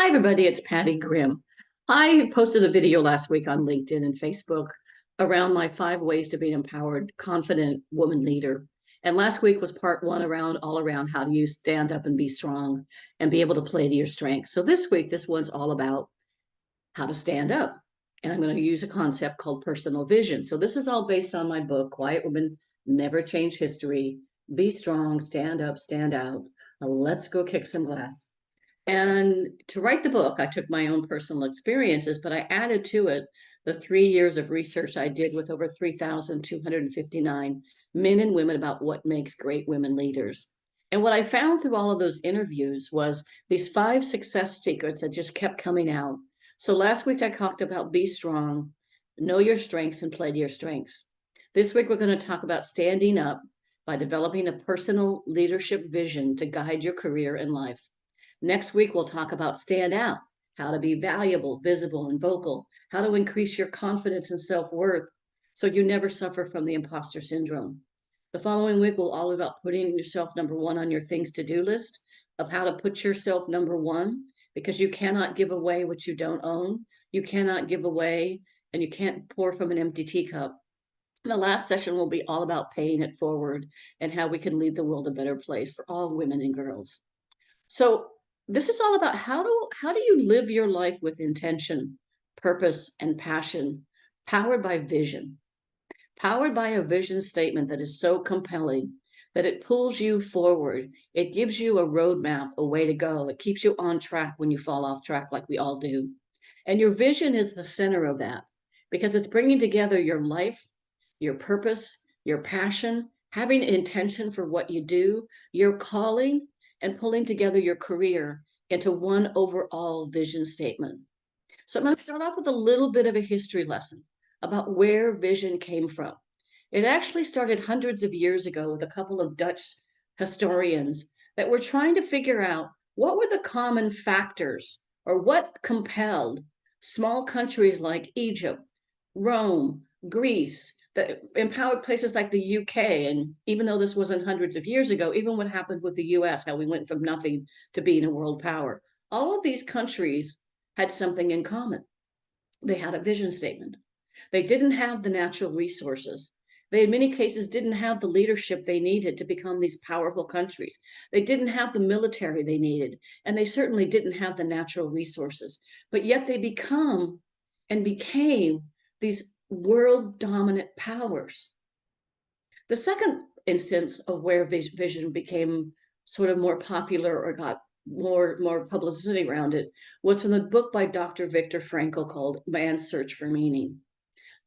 Hi, everybody. It's Patty Grimm. I posted a video last week on LinkedIn and Facebook around my 5 ways to be an empowered, confident woman leader. And last week was part one all around how do you stand up and be strong and be able to play to your strengths. So this week, this one's all about how to stand up. And I'm going to use a concept called personal vision. So this is all based on my book, Quiet Women Never Change History. Be strong, stand up, stand out. Let's go kick some glass. And to write the book, I took my own personal experiences, but I added to it the 3 years of research I did with over 3,259 men and women about what makes great women leaders. And what I found through all of those interviews was these 5 success secrets that just kept coming out. So last week I talked about be strong, know your strengths, and play to your strengths. This week we're going to talk about standing up by developing a personal leadership vision to guide your career and life. Next week, we'll talk about stand out, how to be valuable, visible, and vocal, how to increase your confidence and self-worth so you never suffer from the imposter syndrome. The following week will all about putting yourself number one on your things to do list of how to put yourself number one, because you cannot give away what you don't own. You cannot give away and you can't pour from an empty teacup. And the last session will be all about paying it forward and how we can lead the world a better place for all women and girls. So this is all about how do you live your life with intention, purpose, and passion, powered by vision, powered by a vision statement that is so compelling that it pulls you forward. It gives you a roadmap, a way to go. It keeps you on track when you fall off track, like we all do. And your vision is the center of that because it's bringing together your life, your purpose, your passion, having intention for what you do, your calling, and pulling together your career into one overall vision statement. So I'm going to start off with a little bit of a history lesson about where vision came from. It actually started hundreds of years ago with a couple of Dutch historians that were trying to figure out what were the common factors or what compelled small countries like Egypt, Rome, Greece, the empowered places like the UK. And even though this wasn't hundreds of years ago, even what happened with the US, how we went from nothing to being a world power, all of these countries had something in common. They had a vision statement. They didn't have the natural resources. They, in many cases, didn't have the leadership they needed to become these powerful countries. They didn't have the military they needed, and they certainly didn't have the natural resources. But yet they became these world dominant powers. The second instance of where vision became sort of more popular or got more publicity around it was from the book by Dr. Viktor Frankl called Man's Search for Meaning.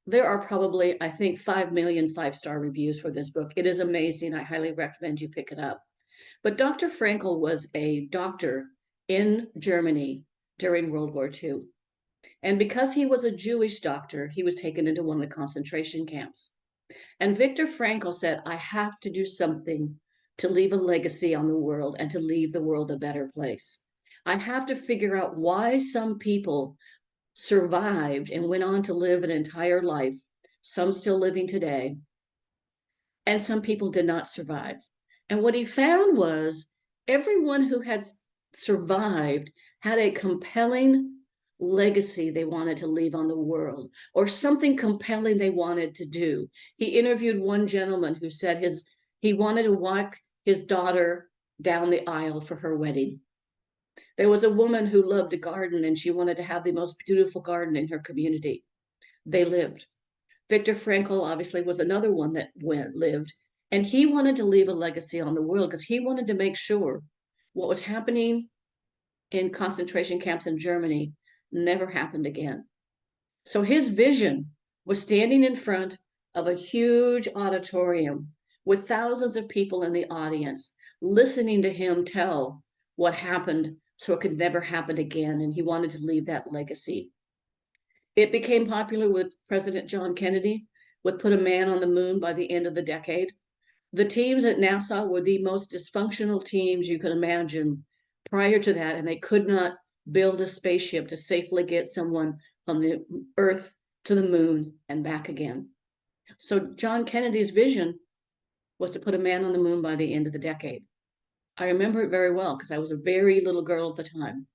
There are probably, I think, 5 million 5-star reviews for this book. It is amazing. I highly recommend you pick it up. But Dr. Frankl was a doctor in Germany during World War II. And because he was a Jewish doctor, he was taken into one of the concentration camps. And Viktor Frankl said, I have to do something to leave a legacy on the world and to leave the world a better place. I have to figure out why some people survived and went on to live an entire life, some still living today, and some people did not survive. And what he found was everyone who had survived had a compelling legacy they wanted to leave on the world or something compelling they wanted to do. He interviewed one gentleman who said he wanted to walk his daughter down the aisle for her wedding. There was a woman who loved to garden and she wanted to have the most beautiful garden in her community. They lived. Viktor Frankl obviously was another one that lived, and he wanted to leave a legacy on the world because he wanted to make sure what was happening in concentration camps in Germany never happened again. So his vision was standing in front of a huge auditorium with thousands of people in the audience, listening to him tell what happened so it could never happen again. And he wanted to leave that legacy. It became popular with President John Kennedy, with Put a Man on the Moon by the end of the decade. The teams at NASA were the most dysfunctional teams you could imagine prior to that, and they could not build a spaceship to safely get someone from the Earth to the moon and back again. So John Kennedy's vision was to put a man on the moon by the end of the decade. I remember it very well because I was a very little girl at the time.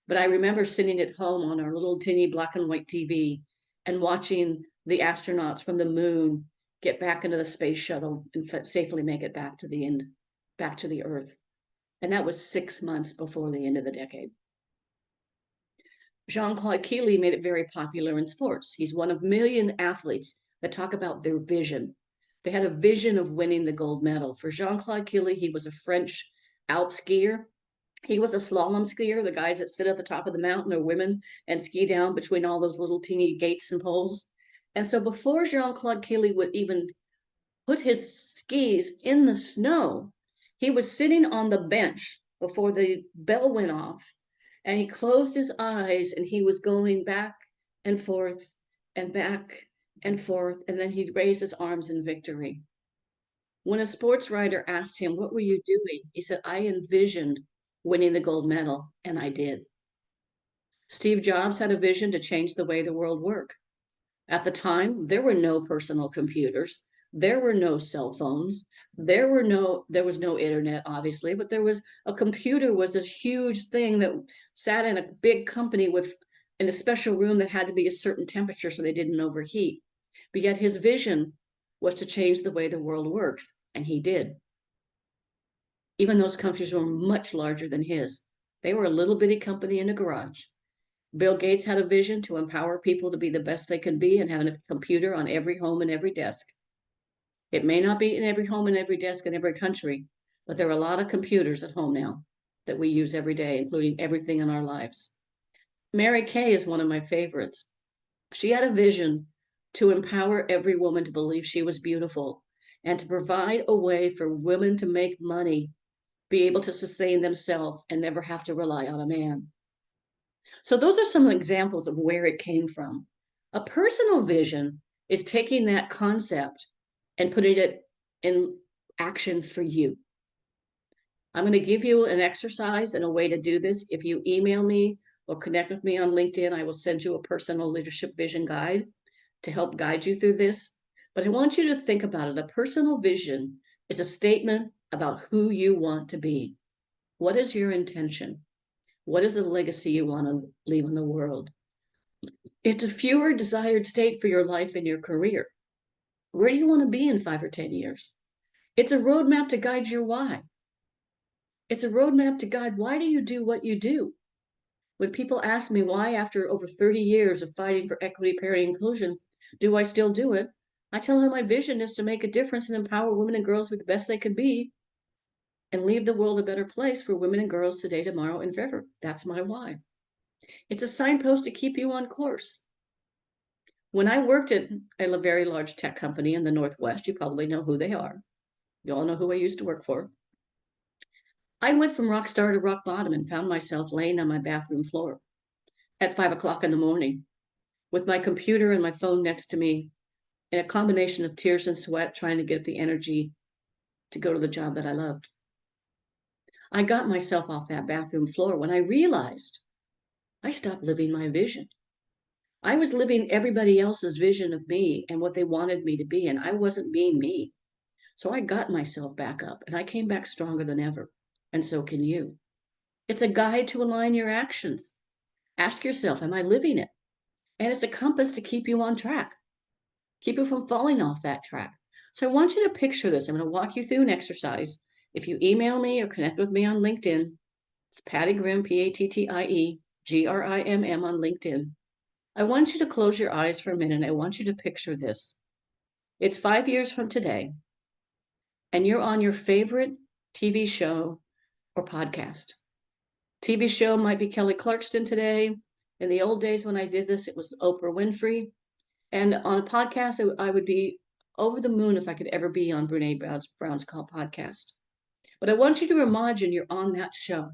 But I remember sitting at home on our little teeny black and white TV and watching the astronauts from the moon get back into the space shuttle and safely make it back to the end, back to the Earth. And that was 6 months before the end of the decade. Jean-Claude Killy made it very popular in sports. He's one of a million athletes that talk about their vision. They had a vision of winning the gold medal. For Jean-Claude Killy, he was a French Alp skier. He was a slalom skier, the guys that sit at the top of the mountain are women and ski down between all those little teeny gates and poles. And so before Jean-Claude Killy would even put his skis in the snow, he was sitting on the bench before the bell went off, and he closed his eyes and he was going back and forth and back and forth, and then he'd raise his arms in victory. When a sports writer asked him, "What were you doing?" he said, "I envisioned winning the gold medal, and I did." Steve Jobs had a vision to change the way the world worked. At the time, there were no personal computers. There were no cell phones. There was no internet, obviously, but there was a computer was this huge thing that sat in a big company in a special room that had to be a certain temperature so they didn't overheat. But yet his vision was to change the way the world worked, and he did. Even those companies were much larger than his. They were a little bitty company in a garage. Bill Gates had a vision to empower people to be the best they could be and have a computer on every home and every desk. It may not be in every home and every desk in every country, but there are a lot of computers at home now that we use every day, including everything in our lives. Mary Kay is one of my favorites. She had a vision to empower every woman to believe she was beautiful and to provide a way for women to make money, be able to sustain themselves, and never have to rely on a man. So those are some examples of where it came from. A personal vision is taking that concept and putting it in action for you. I'm going to give you an exercise and a way to do this. If you email me or connect with me on LinkedIn, I will send you a personal leadership vision guide to help guide you through this. But I want you to think about it. A personal vision is a statement about who you want to be. What is your intention? What is the legacy you want to leave in the world? It's a fewer desired state for your life and your career. Where do you want to be in 5 or 10 years? It's a roadmap to guide your why. It's a roadmap to guide why do you do what you do? When people ask me why, after over 30 years of fighting for equity, parity, inclusion, do I still do it? I tell them my vision is to make a difference and empower women and girls to be the best they could be and leave the world a better place for women and girls today, tomorrow, and forever. That's my why. It's a signpost to keep you on course. When I worked at a very large tech company in the Northwest, you probably know who they are. You all know who I used to work for. I went from rock star to rock bottom and found myself laying on my bathroom floor at 5 o'clock in the morning with my computer and my phone next to me in a combination of tears and sweat, trying to get the energy to go to the job that I loved. I got myself off that bathroom floor when I realized I stopped living my vision. I was living everybody else's vision of me and what they wanted me to be, and I wasn't being me. So I got myself back up and I came back stronger than ever. And so can you. It's a guide to align your actions. Ask yourself, am I living it? And it's a compass to keep you on track, keep you from falling off that track. So I want you to picture this. I'm going to walk you through an exercise. If you email me or connect with me on LinkedIn, it's Pattie Grimm, Pattie Grimm on LinkedIn. I want you to close your eyes for a minute. I want you to picture this. It's 5 years from today, and you're on your favorite TV show or podcast. TV show might be Kelly Clarkson today. In the old days when I did this, it was Oprah Winfrey. And on a podcast, I would be over the moon if I could ever be on Brene Brown's Call podcast. But I want you to imagine you're on that show.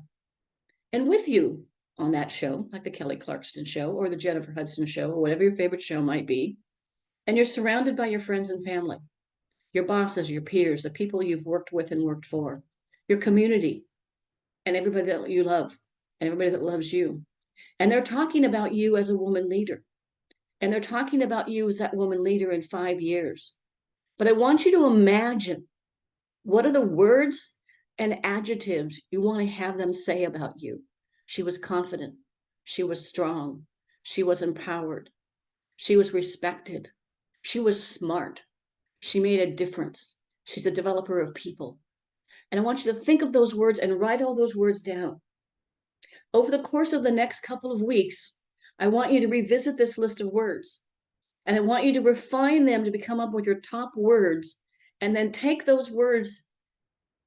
And with you on that show, like the Kelly Clarkson show or the Jennifer Hudson show or whatever your favorite show might be, and you're surrounded by your friends and family, your bosses, your peers, the people you've worked with and worked for, your community, and everybody that you love, and everybody that loves you. And they're talking about you as a woman leader. And they're talking about you as that woman leader in 5 years. But I want you to imagine what are the words and adjectives you want to have them say about you. She was confident. She was strong. She was empowered. She was respected. She was smart. She made a difference. She's a developer of people. And I want you to think of those words and write all those words down. Over the course of the next couple of weeks, I want you to revisit this list of words. And I want you to refine them to come up with your top words. And then take those words.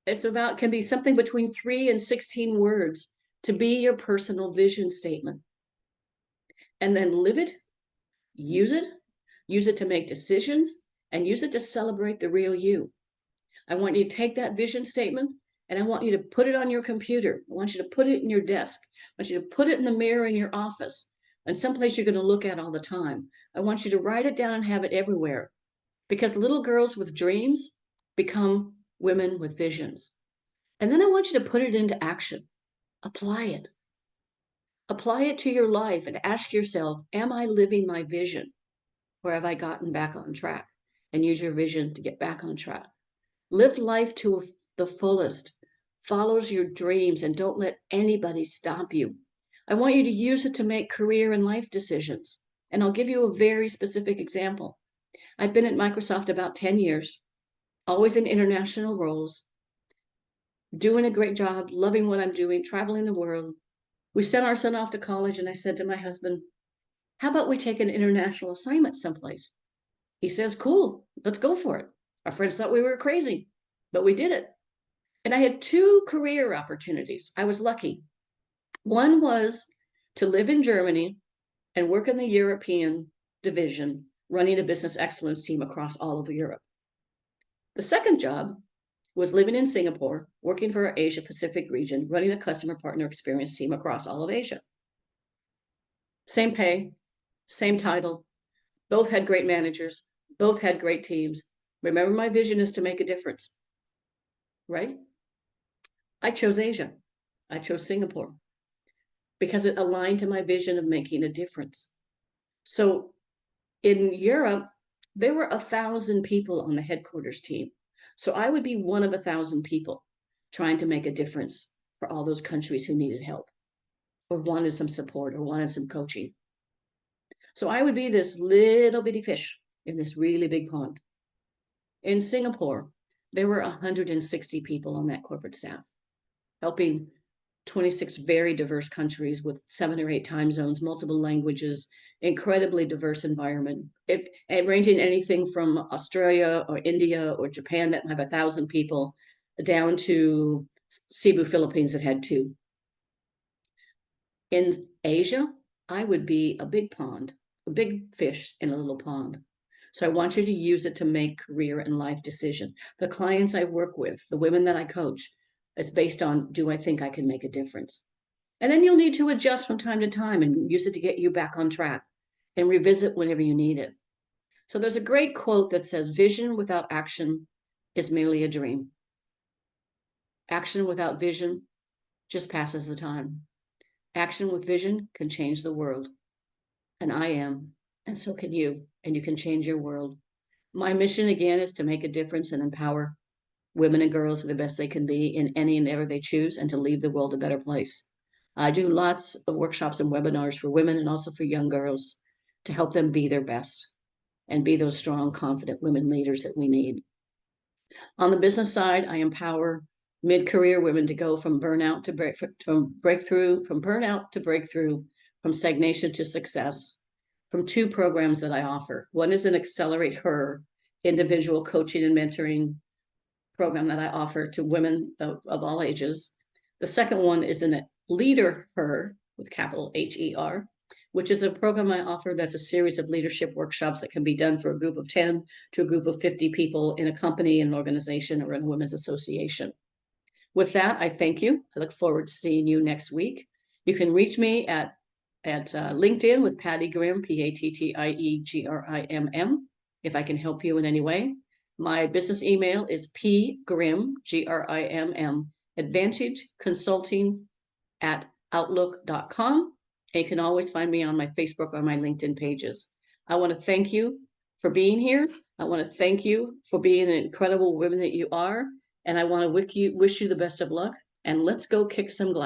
Can be something between 3 and 16 words to be your personal vision statement. And then live it, use it to make decisions, and use it to celebrate the real you. I want you to take that vision statement and I want you to put it on your computer. I want you to put it in your desk. I want you to put it in the mirror in your office and someplace you're going to look at all the time. I want you to write it down and have it everywhere, because little girls with dreams become women with visions. And then I want you to put it into action. Apply it. Apply it to your life and ask yourself, am I living my vision? Or have I gotten back on track? And use your vision to get back on track. Live life to the fullest. Follow your dreams and don't let anybody stop you. I want you to use it to make career and life decisions. And I'll give you a very specific example. I've been at Microsoft about 10 years, always in international roles, doing a great job, loving what I'm doing, traveling the world. We sent our son off to college and I said to my husband, how about we take an international assignment someplace? He says, cool, let's go for it. Our friends thought we were crazy, but we did it. And I had 2 career opportunities. I was lucky. One was to live in Germany and work in the European division, running a business excellence team across all of Europe. The second job was living in Singapore, working for our Asia Pacific region, running a customer partner experience team across all of Asia. Same pay, same title, both had great managers, both had great teams. Remember, my vision is to make a difference, right? I chose Asia. I chose Singapore because it aligned to my vision of making a difference. So in Europe, there were 1,000 people on the headquarters team. So I would be one of 1,000 people trying to make a difference for all those countries who needed help or wanted some support or wanted some coaching. So I would be this little bitty fish in this really big pond. In Singapore, there were 160 people on that corporate staff, helping 26 very diverse countries with 7 or 8 time zones, multiple languages, incredibly diverse environment, ranging anything from Australia or India or Japan that have 1,000 people down to Cebu, Philippines that had 2. In Asia, I would be a big pond, a big fish in a little pond. So I want you to use it to make career and life decisions. The clients I work with, the women that I coach, it's based on, do I think I can make a difference? And then you'll need to adjust from time to time and use it to get you back on track and revisit whenever you need it. So there's a great quote that says, vision without action is merely a dream. Action without vision just passes the time. Action with vision can change the world. And I am, and so can you, and you can change your world. My mission, again, is to make a difference and empower women and girls the best they can be in any and ever they choose, and to leave the world a better place. I do lots of workshops and webinars for women and also for young girls to help them be their best and be those strong, confident women leaders that we need. On the business side, I empower mid-career women to go from burnout to breakthrough, from burnout to breakthrough, from stagnation to success, from 2 programs that I offer. One is an Accelerate Her individual coaching and mentoring program that I offer to women of all ages. The second one is an Leader Her, with capital HER, which is a program I offer that's a series of leadership workshops that can be done for a group of 10 to a group of 50 people in a company, an organization, or in a women's association. With that, I thank you. I look forward to seeing you next week. You can reach me at LinkedIn with Patty Grimm, PATTIEGRIMM, if I can help you in any way. My business email is pgrimm, GRIMM, advantageconsulting@outlook.com. And you can always find me on my Facebook or my LinkedIn pages. I want to thank you for being here. I want to thank you for being an incredible woman that you are. And I want to wish you the best of luck. And let's go kick some glass.